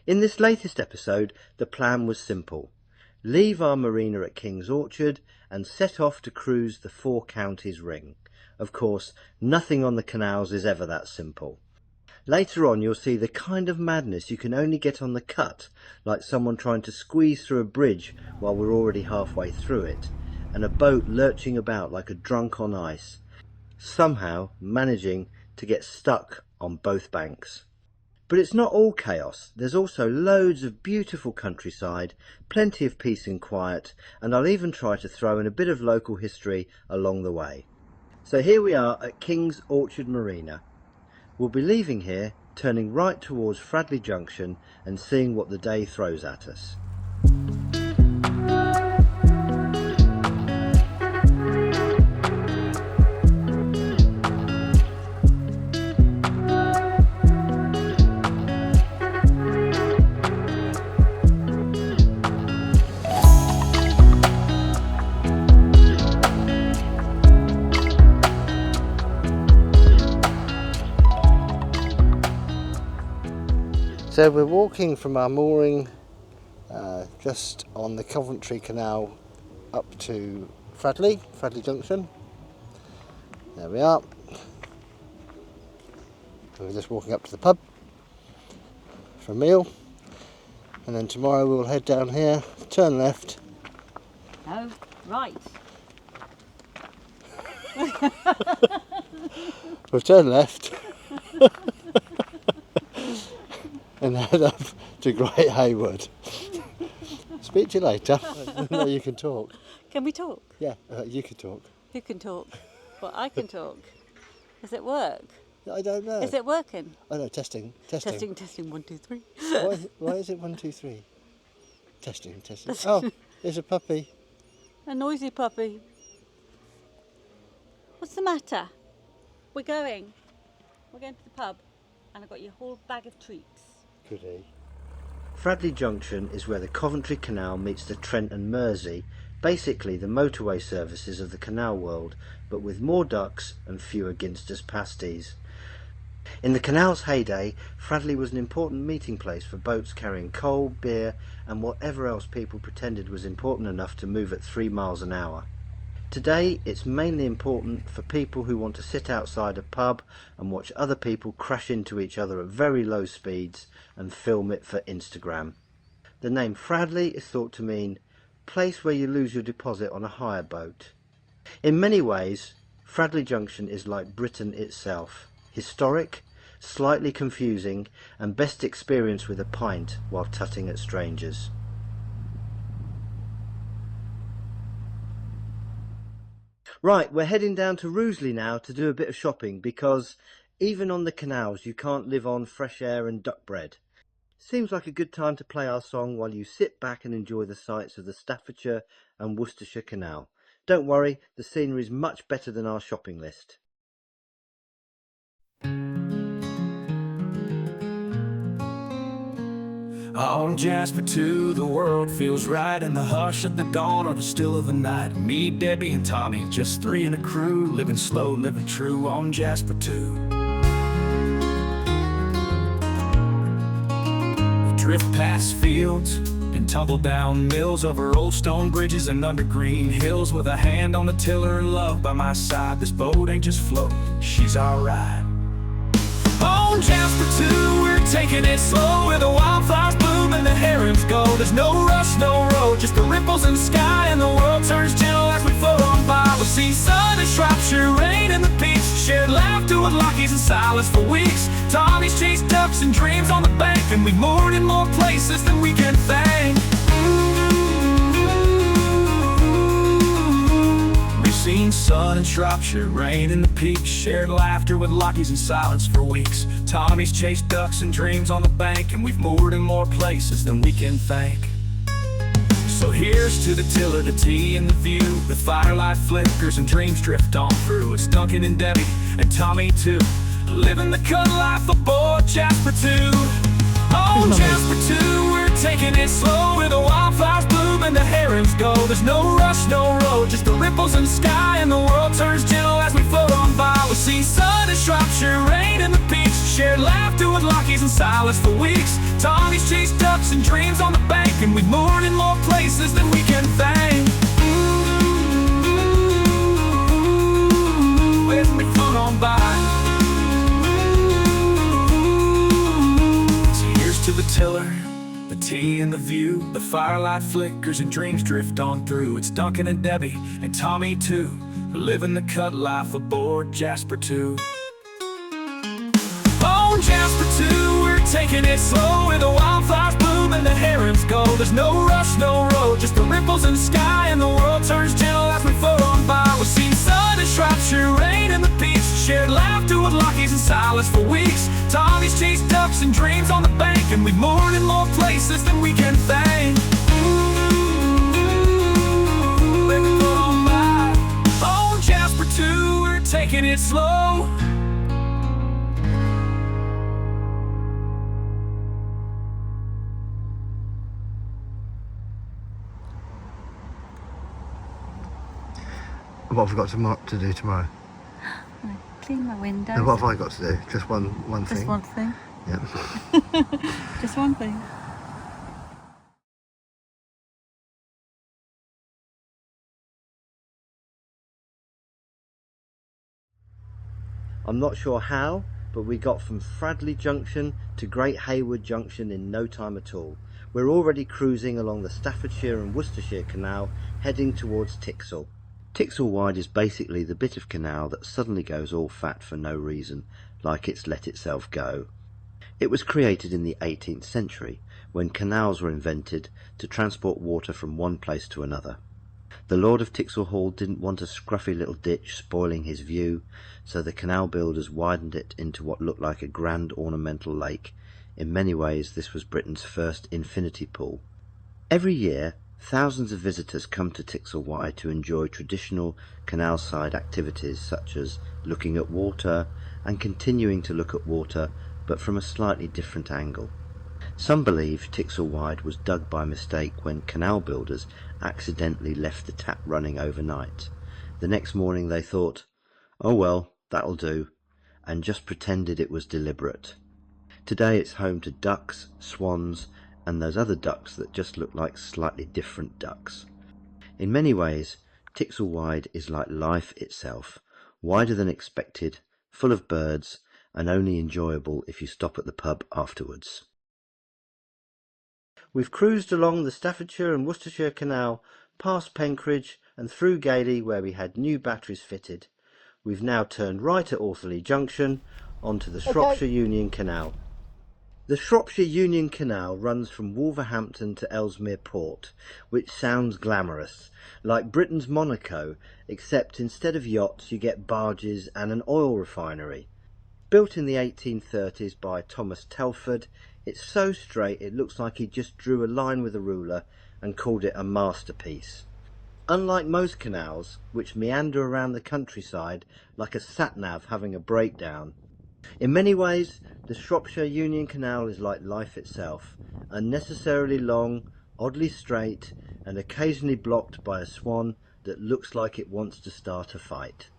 In this latest episode, the plan was simple. Leave our marina at King's Orchard and set off to cruise the Four Counties Ring. Of course, nothing on the canals is ever that simple. Later on you'll see the kind of madness you can only get on the cut, like someone trying to squeeze through a bridge while we're already halfway through it, and a boat lurching about like a drunk on ice, somehow managing to get stuck on both banks. But it's not all chaos. There's also loads of beautiful countryside, plenty of peace and quiet, and I'll even try to throw in a bit of local history along the way. So here we are at King's Orchard Marina. We'll be leaving here, turning right towards Fradley Junction and seeing what the day throws at us. So we're walking from our mooring just on the Coventry Canal up to Fradley Junction. There we are. We're just walking up to the pub for a meal, and then tomorrow we'll head down here, turn left. No, right. We'll turn left and head up to Great Haywood. Speak to you later. No, you can talk. Can we talk? Yeah, you can talk. Who can talk? Well, I can talk. Does it work? I don't know. Is it working? Oh no, testing. Testing, 1, 2, 3. Why is it 1, 2, 3? Testing. Oh, there's a puppy. A noisy puppy. What's the matter? We're going to the pub, and I've got your whole bag of treats. Goody. Fradley Junction is where the Coventry Canal meets the Trent and Mersey, basically the motorway services of the canal world, but with more ducks and fewer ginsters pasties. In the canal's heyday, Fradley was an important meeting place for boats carrying coal, beer and whatever else people pretended was important enough to move at 3 miles an hour. Today it's mainly important for people who want to sit outside a pub and watch other people crash into each other at very low speeds and film it for Instagram. The name Fradley is thought to mean place where you lose your deposit on a hire boat. In many ways, Fradley Junction is like Britain itself. Historic, slightly confusing and best experienced with a pint while tutting at strangers. Right, we're heading down to Ruisley now to do a bit of shopping because even on the canals you can't live on fresh air and duck bread. Seems like a good time to play our song while you sit back and enjoy the sights of the Staffordshire and Worcestershire Canal. Don't worry, the scenery is much better than our shopping list. On Jasper 2, the world feels right in the hush of the dawn or the still of the night. Me, Debbie, and Tommy, just 3 in a crew, living slow, living true on Jasper 2. We drift past fields and tumble down mills, over old stone bridges and under green hills, with a hand on the tiller and love by my side. This boat ain't just floating, she's alright. On Jasper 2, we're taking it slow, where the wildflowers bloom and the herons go. There's no rush, no road, just the ripples in the sky, and the world turns gentle as we float on by. We'll see sun in Shropshire, rain in the peaks, shared laughter with Lockies and silence for weeks. Tommy's chased ducks and dreams on the bank, and we've moored in more places than we can thank. Seen sun in Shropshire, rain in the peaks, shared laughter with Lockies and silence for weeks. Tommy's chased ducks and dreams on the bank, and we've moored in more places than we can thank. So here's to the tiller, the tea and the view. The firelight flickers and dreams drift on through. It's Duncan and Debbie and Tommy too, living the cut life aboard Jasper 2. On Jasper 2, we're taking it slow, where the wildflowers bloom and the herons go. There's no rush, no road, just the ripples in the sky, and the world turns gentle as we float on by. We'll see sun in Shropshire, rain in the peaks, shared laughter with Lockies and silence for weeks. Tommy's chased and dreams on the bank, and we've moored in more places than we can thank. When we float on by, so here's to the tiller, the tea and the view. The firelight flickers and dreams drift on through. It's Duncan and Debbie and Tommy too, who living the cut life aboard Jasper too. On Jasper too, we're taking it slow, where the wildflowers bloom and the herons go. There's no rush, no road, just the ripples in the sky, and the world turns gentle as we float on by. We've seen sun in Shropshire, rain in the peaks, shared laughter with Lockies and silence for weeks. Tommy's chased ducks and dreams on the bank, and we've moored in more places than we can thank. Let me float on by. On Jasper too, we're taking it slow. What have we got to do tomorrow? Clean my windows. No, what have I got to do? Just one thing? Just one thing. Yeah. Just one thing. I'm not sure how, but we got from Fradley Junction to Great Hayward Junction in no time at all. We're already cruising along the Staffordshire and Worcestershire Canal, heading towards Tixall. Tixall Wide is basically the bit of canal that suddenly goes all fat for no reason, like it's let itself go. It was created in the 18th century, when canals were invented to transport water from one place to another. The Lord of Tixall Hall didn't want a scruffy little ditch spoiling his view, so the canal builders widened it into what looked like a grand ornamental lake. In many ways this was Britain's first infinity pool. Every year thousands of visitors come to Tixall Wide to enjoy traditional canal-side activities such as looking at water and continuing to look at water, but from a slightly different angle. Some believe Tixall Wide was dug by mistake when canal builders accidentally left the tap running overnight. The next morning they thought, oh well, that'll do, and just pretended it was deliberate. Today it's home to ducks, swans, and those other ducks that just look like slightly different ducks. In many ways, Tixall Wide is like life itself, wider than expected, full of birds, and only enjoyable if you stop at the pub afterwards. We've cruised along the Staffordshire and Worcestershire Canal, past Penkridge and through Gailey where we had new batteries fitted. We've now turned right at Orthley Junction onto the Shropshire Union Canal. The Shropshire Union Canal runs from Wolverhampton to Ellesmere Port, which sounds glamorous, like Britain's Monaco, except instead of yachts you get barges and an oil refinery. Built in the 1830s by Thomas Telford, it's so straight it looks like he just drew a line with a ruler and called it a masterpiece. Unlike most canals, which meander around the countryside like a sat-nav having a breakdown, in many ways the Shropshire Union Canal is like life itself, unnecessarily long, oddly straight, and occasionally blocked by a swan that looks like it wants to start a fight.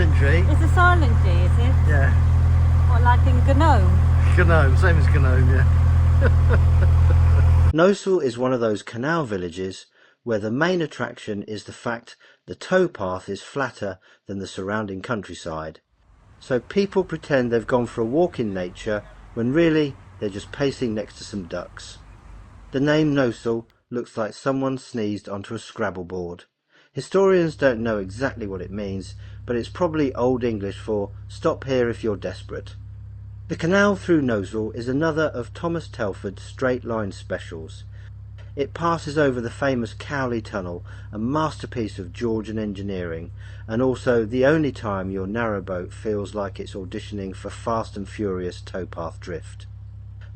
silent G. It's a silent G, is it? Yeah. What, like in Gnome? Gnome, same as Gnome, yeah. Nosal is one of those canal villages where the main attraction is the fact the towpath is flatter than the surrounding countryside. So people pretend they've gone for a walk in nature when really they're just pacing next to some ducks. The name Nosal looks like someone sneezed onto a Scrabble board. Historians don't know exactly what it means, but it's probably Old English for stop here if you're desperate. The canal through Nosal is another of Thomas Telford's straight line specials. It passes over the famous Cowley Tunnel, a masterpiece of Georgian engineering, and also the only time your narrowboat feels like it's auditioning for Fast and Furious towpath drift.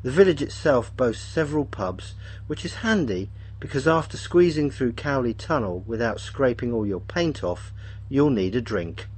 The village itself boasts several pubs, which is handy because after squeezing through Cowley Tunnel without scraping all your paint off, you'll need a drink.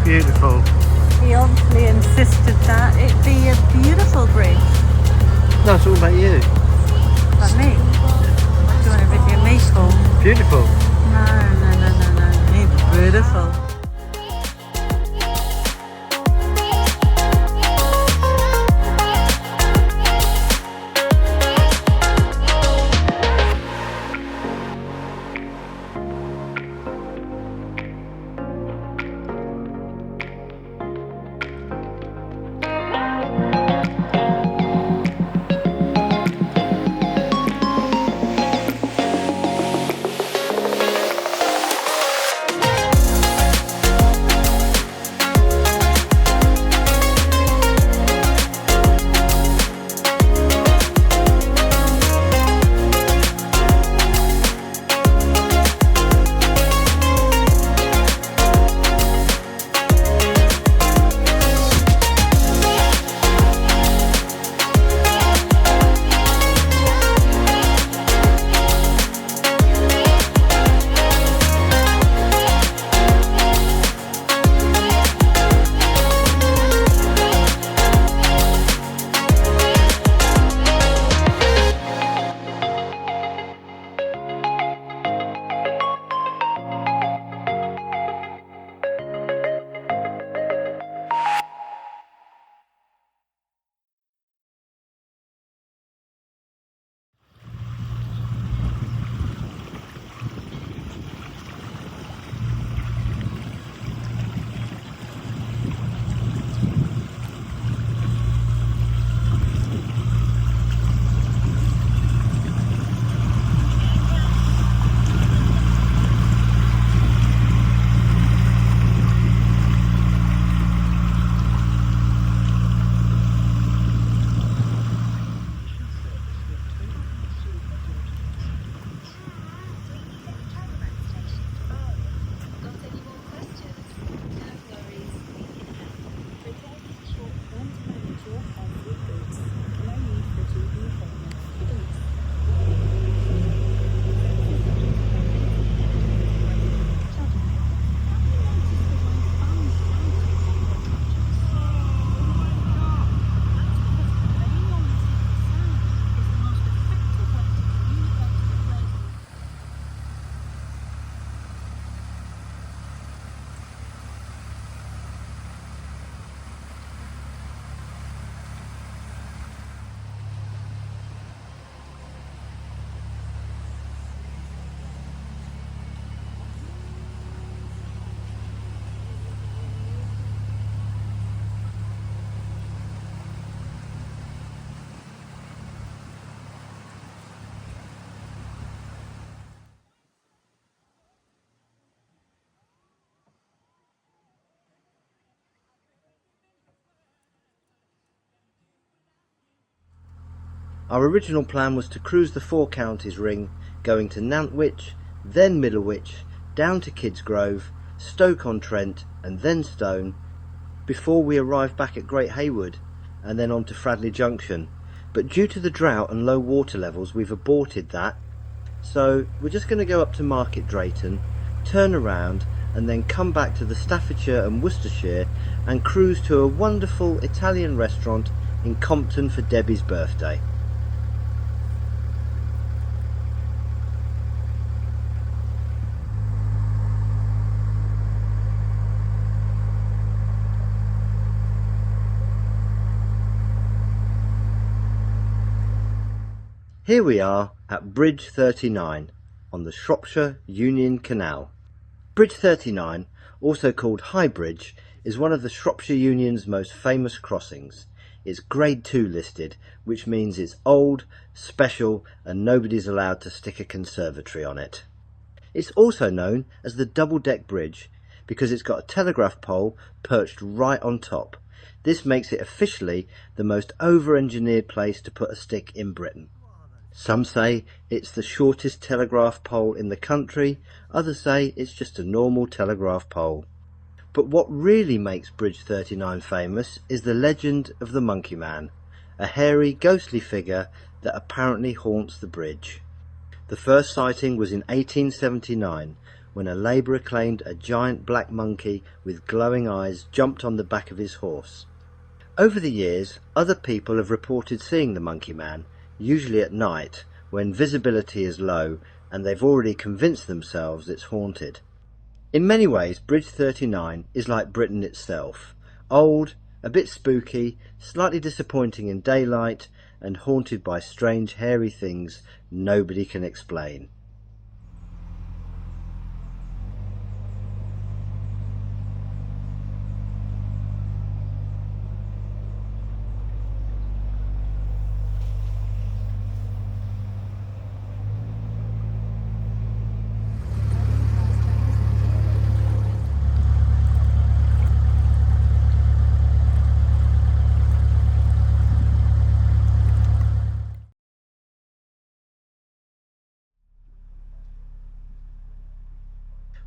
Beautiful. He obviously insisted that it be a beautiful bridge. No, it's all about you. Like me. What do you want to video me for? Beautiful. No. It's beautiful. Our original plan was to cruise the Four Counties Ring, going to Nantwich, then Middlewich, down to Kidsgrove, Stoke-on-Trent and then Stone, before we arrived back at Great Haywood and then on to Fradley Junction. But due to the drought and low water levels we've aborted that, so we're just going to go up to Market Drayton, turn around and then come back to the Staffordshire and Worcestershire and cruise to a wonderful Italian restaurant in Compton for Debbie's birthday. Here we are at Bridge 39 on the Shropshire Union Canal. Bridge 39, also called High Bridge, is one of the Shropshire Union's most famous crossings. It's Grade 2 listed, which means it's old, special and nobody's allowed to stick a conservatory on it. It's also known as the double-deck bridge because it's got a telegraph pole perched right on top. This makes it officially the most over-engineered place to put a stick in Britain. Some say it's the shortest telegraph pole in the country, others say it's just a normal telegraph pole. But what really makes Bridge 39 famous is the legend of the Monkey Man, a hairy, ghostly figure that apparently haunts the bridge. The first sighting was in 1879, when a labourer claimed a giant black monkey with glowing eyes jumped on the back of his horse. Over the years, other people have reported seeing the Monkey Man, usually at night when visibility is low and they've already convinced themselves it's haunted. In many ways, Bridge 39 is like Britain itself. Old, a bit spooky, slightly disappointing in daylight and haunted by strange hairy things nobody can explain.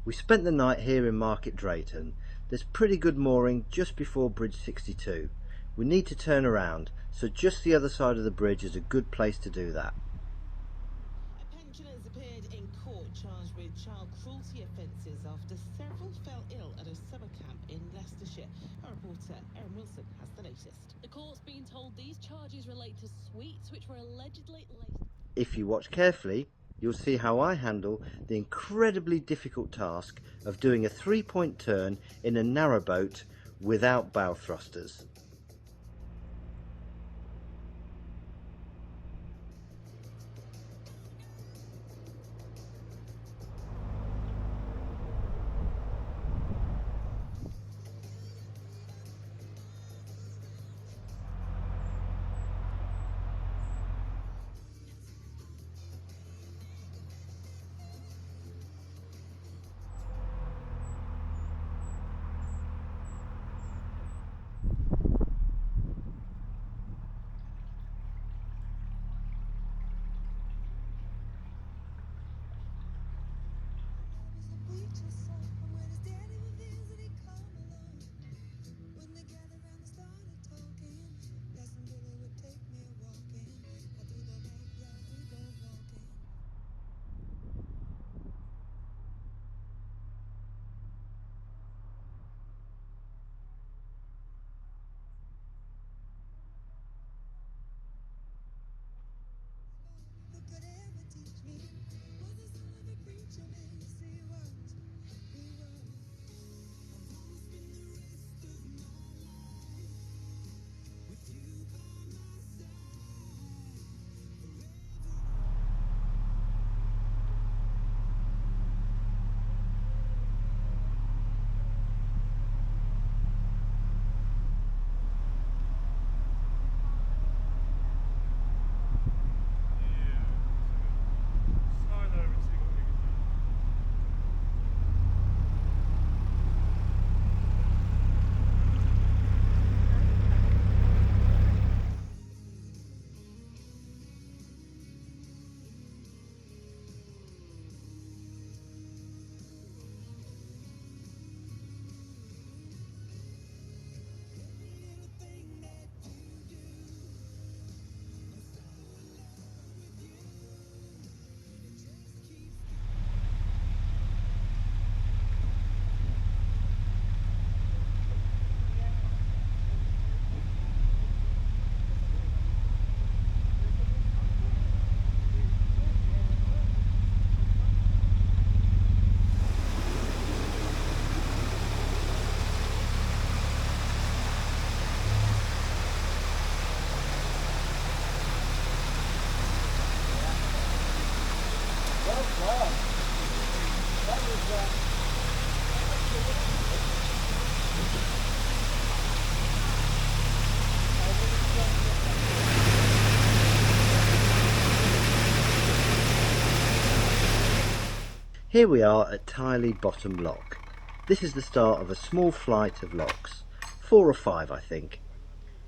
We spent the night here in Market Drayton. There's pretty good mooring just before Bridge 62. We need to turn around, so just the other side of the bridge is a good place to do that. A pensioner has appeared in court charged with child cruelty offences after several fell ill at a summer camp in Leicestershire. Our reporter Erin Wilson has the latest. The court's been told these charges relate to sweets which were allegedly laced. If you watch carefully, you'll see how I handle the incredibly difficult task of doing a 3-point turn in a narrowboat without bow thrusters. Here we are at Tiley Bottom Lock. This is the start of a small flight of locks, 4 or 5 I think.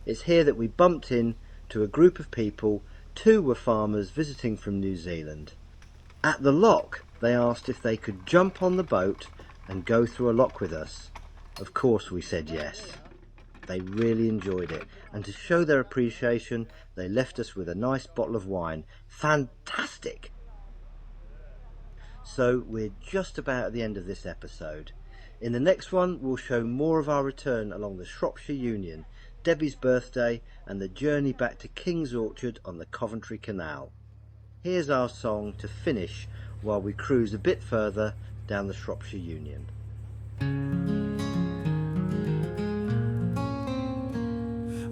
It's here that we bumped in to a group of people. 2 were farmers visiting from New Zealand. At the lock they asked if they could jump on the boat and go through a lock with us. Of course we said yes. They really enjoyed it, and to show their appreciation they left us with a nice bottle of wine. Fantastic! So we're just about at the end of this episode. In the next one we'll show more of our return along the Shropshire Union, Debbie's birthday and the journey back to King's Orchard on the Coventry Canal. Here's our song to finish while we cruise a bit further down the Shropshire Union.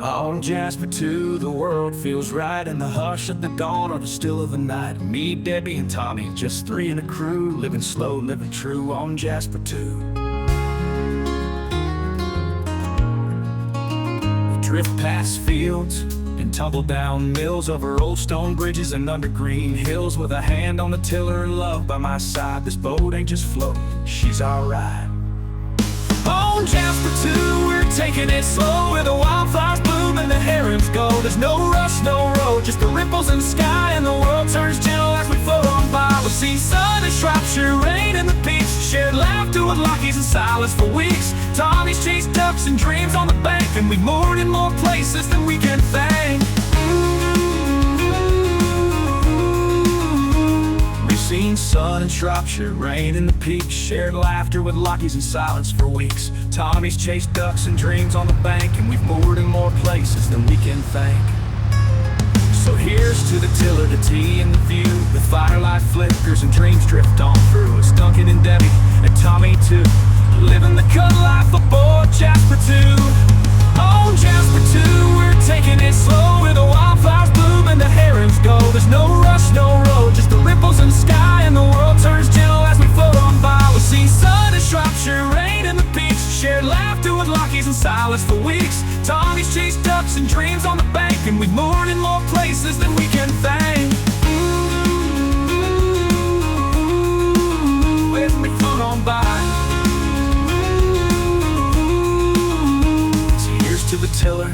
On Jasper 2, the world feels right in the hush of the dawn or the still of the night. Me, Debbie, and Tommy, just 3 in a crew, living slow, living true on Jasper 2. We drift past fields and tumble down mills, over old stone bridges and under green hills, with a hand on the tiller and love by my side. This boat ain't just floating, she's alright. On Jasper 2, we're taking it slow, where the wildflowers bloom and the herons go. There's no rush, no road, just the ripples in the sky, and the world turns gentle as we float on by. We'll see sun and Shropshire, rain and the peaks, shared laughter with Lockies and silence for weeks. Tommy's chased ducks and dreams on the bank, and we've moored in more places than we can thank. Seen sun in Shropshire, rain in the peaks, shared laughter with Lockies and silence for weeks. Tommy's chased ducks and dreams on the bank, and we've moored in more places than we can thank. So here's to the tiller, the tea and the view, the firelight flickers and dreams drift on through. It's Duncan and Debbie and Tommy too, living the cut life aboard Jasper 2. On Jasper 2, we're taking it slow, where the wildflowers bloom and the herons go. There's no rush, no road, just the ripples in the sky, and the world turns gentle as we float on by. We'll see sun in Shropshire, rain in the peaks, shared laughter with Lockies and silence for weeks. Tommy's chased ducks and dreams on the bank, and we've moored in more places than we can thank. When we float on by. To the tiller,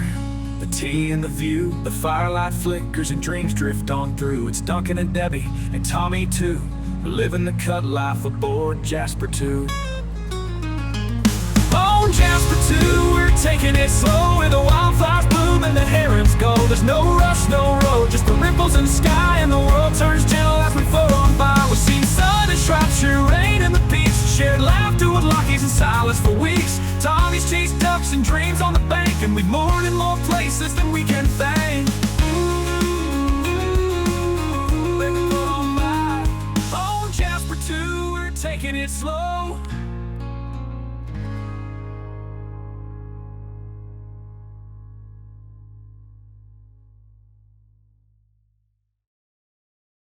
the tea and the view, the firelight flickers and dreams drift on through. It's Duncan and Debbie and Tommy too, living the cut life aboard Jasper 2. On Jasper 2, we're taking it slow, where the wildflowers bloom and the herons go. There's no rush, no road, just the ripples in the sky, and the world turns gentle as we float on by. We've seen sun in Shropshire, rain in the peaks, shared laughter with Lockies and silence for weeks. Tommy's chased ducks and dreams on the bank, and we've moored in more places than we can thank. On Jasper 2, we're taking it slow.